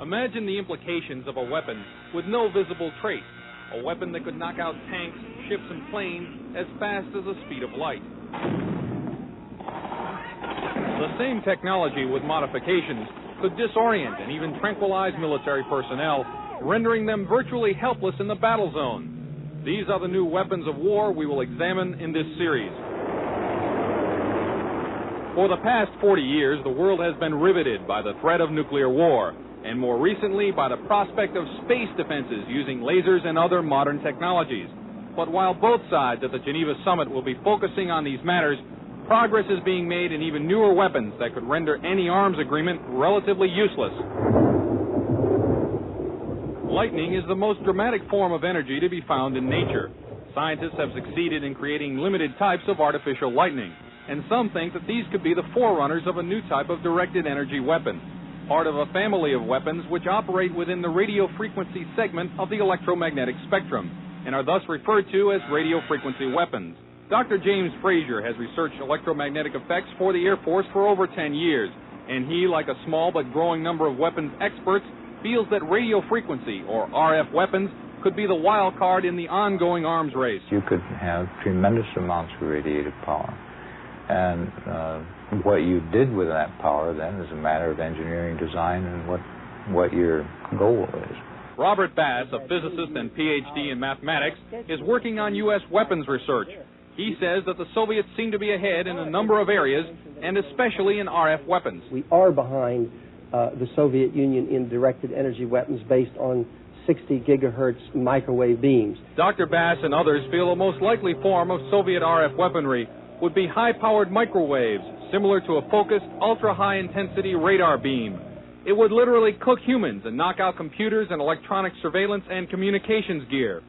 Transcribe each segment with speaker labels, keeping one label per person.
Speaker 1: Imagine the implications of a weapon with no visible trace, a weapon that could knock out tanks, ships, and planes as fast as the speed of light. The same technology with modifications could disorient and even tranquilize military personnel, rendering them virtually helpless in the battle zone. These are the new weapons of war we will examine in this series. For the past 40 years, the world has been riveted by the threat of nuclear war, and more recently by the prospect of space defenses using lasers and other modern technologies. But while both sides at the Geneva summit will be focusing on these matters, progress is being made in even newer weapons that could render any arms agreement relatively useless. Lightning is the most dramatic form of energy to be found in nature. Scientists have succeeded in creating limited types of artificial lightning, and some think that these could be the forerunners of a new type of directed energy weapon, part of a family of weapons which operate within the radio frequency segment of the electromagnetic spectrum, and are thus referred to as radio frequency weapons. Dr. James Frazier has researched electromagnetic effects for the Air Force for over 10 years, and he, like a small but growing number of weapons experts, feels that radio frequency, or RF weapons, could be the wild card in the ongoing arms race.
Speaker 2: You could have tremendous amounts of radiative power, and what you did with that power then is a matter of engineering design and what your goal is.
Speaker 1: Robert Bass, a physicist and PhD in mathematics, is working on U.S. weapons research. He says that the Soviets seem to be ahead in a number of areas, and especially in RF weapons.
Speaker 3: We are behind the Soviet Union in directed energy weapons based on 60 gigahertz microwave beams.
Speaker 1: Dr. Bass and others feel the most likely form of Soviet RF weaponry would be high-powered microwaves, similar to a focused, ultra-high-intensity radar beam. It would literally cook humans and knock out computers and electronic surveillance and communications gear.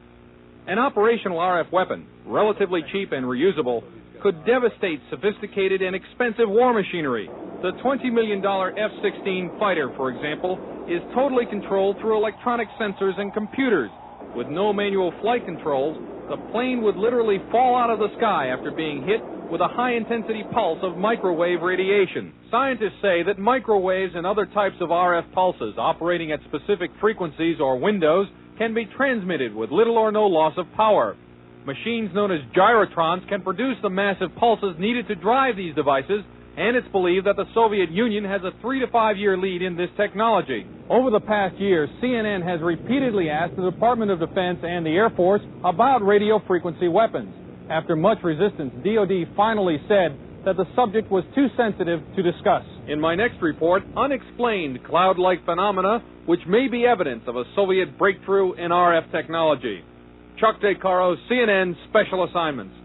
Speaker 1: An operational RF weapon, relatively cheap and reusable, could devastate sophisticated and expensive war machinery. The $20 million F-16 fighter, for example, is totally controlled through electronic sensors and computers. With no manual flight controls, the plane would literally fall out of the sky after being hit with a high-intensity pulse of microwave radiation. Scientists say that microwaves and other types of RF pulses operating at specific frequencies or windows can be transmitted with little or no loss of power. Machines known as gyrotrons can produce the massive pulses needed to drive these devices, and it's believed that the Soviet Union has a 3 to 5 year lead in this technology. Over the past year, CNN has repeatedly asked the Department of Defense and the Air Force about radio frequency weapons. After much resistance, DoD finally said that the subject was too sensitive to discuss. In my next report, unexplained cloud-like phenomena which may be evidence of a Soviet breakthrough in RF technology. Chuck DeCaro, CNN Special Assignments.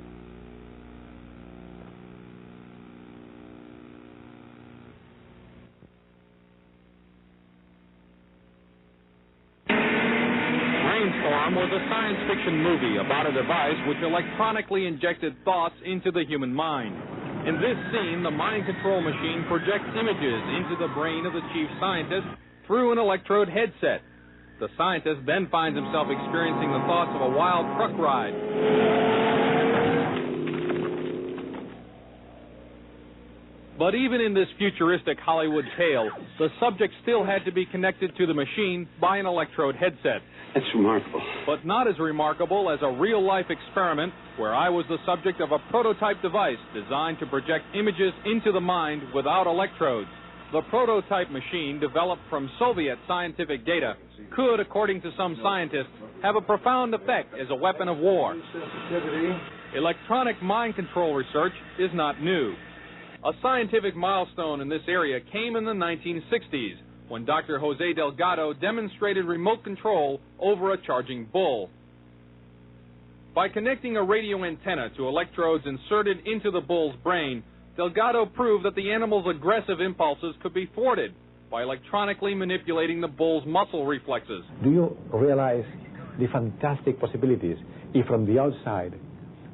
Speaker 1: Brainstorm was a science fiction movie about a device which electronically injected thoughts into the human mind. In this scene, the mind control machine projects images into the brain of the chief scientist through an electrode headset. The scientist then finds himself experiencing the thoughts of a wild truck ride. But even in this futuristic Hollywood tale, the subject still had to be connected to the machine by an electrode headset.
Speaker 4: That's remarkable.
Speaker 1: But not as remarkable as a real-life experiment where I was the subject of a prototype device designed to project images into the mind without electrodes. The prototype machine, developed from Soviet scientific data, could, according to some scientists, have a profound effect as a weapon of war. Electronic mind control research is not new. A scientific milestone in this area came in the 1960s, when Dr. Jose Delgado demonstrated remote control over a charging bull. By connecting a radio antenna to electrodes inserted into the bull's brain, Delgado proved that the animal's aggressive impulses could be thwarted by electronically manipulating the bull's muscle reflexes.
Speaker 5: Do you realize the fantastic possibilities if from the outside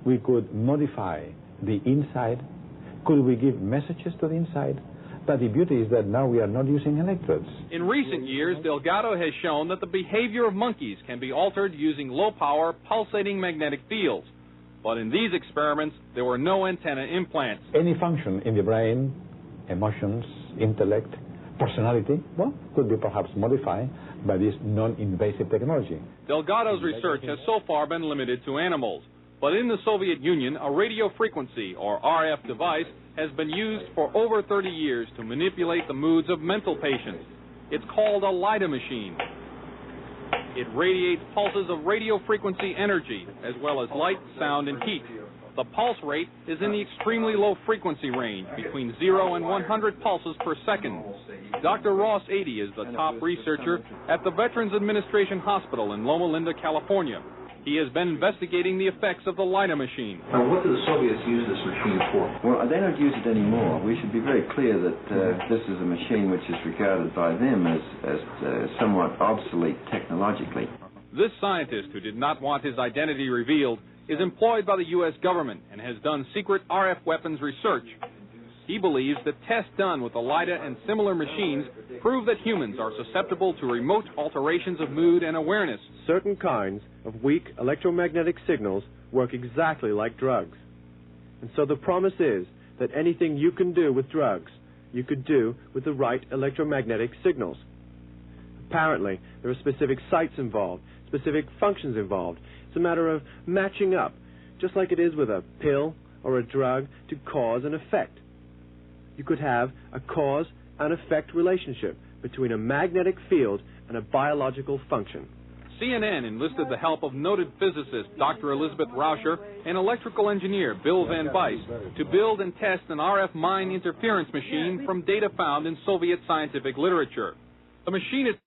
Speaker 5: we could modify the inside? Could we give messages to the inside? But the beauty is that now we are not using electrodes.
Speaker 1: In recent years, Delgado has shown that the behavior of monkeys can be altered using low-power, pulsating magnetic fields. But in these experiments, there were no antenna implants.
Speaker 5: Any function in the brain, emotions, intellect, personality, well, could be perhaps modified by this non-invasive technology.
Speaker 1: Delgado's research has so far been limited to animals, but in the Soviet Union, a radio frequency, or RF device, has been used for over 30 years to manipulate the moods of mental patients. It's called a LIDA machine. It radiates pulses of radio frequency energy, as well as light, sound, and heat. The pulse rate is in the extremely low frequency range, between 0 and 100 pulses per second. Dr. Ross 80 is the top researcher at the Veterans Administration Hospital in Loma Linda, California. He has been investigating the effects of the LIDA machine.
Speaker 4: Now, what do the Soviets use this machine for?
Speaker 6: Well, they don't use it anymore. We should be very clear that this is a machine which is regarded by them as somewhat obsolete technologically.
Speaker 1: This scientist, who did not want his identity revealed, is employed by the U.S. government and has done secret RF weapons research. He believes that tests done with the LIDA and similar machines prove that humans are susceptible to remote alterations of mood and awareness.
Speaker 7: Certain kinds of weak electromagnetic signals work exactly like drugs. And so the promise is that anything you can do with drugs, you could do with the right electromagnetic signals. Apparently, there are specific sites involved, specific functions involved. It's a matter of matching up, just like it is with a pill or a drug, to cause and effect. You could have a cause and effect relationship between a magnetic field and a biological function.
Speaker 1: CNN enlisted the help of noted physicist Dr. Elizabeth Rauscher and electrical engineer Bill Van Bice to build and test an RF mine interference machine from data found in Soviet scientific literature. The machine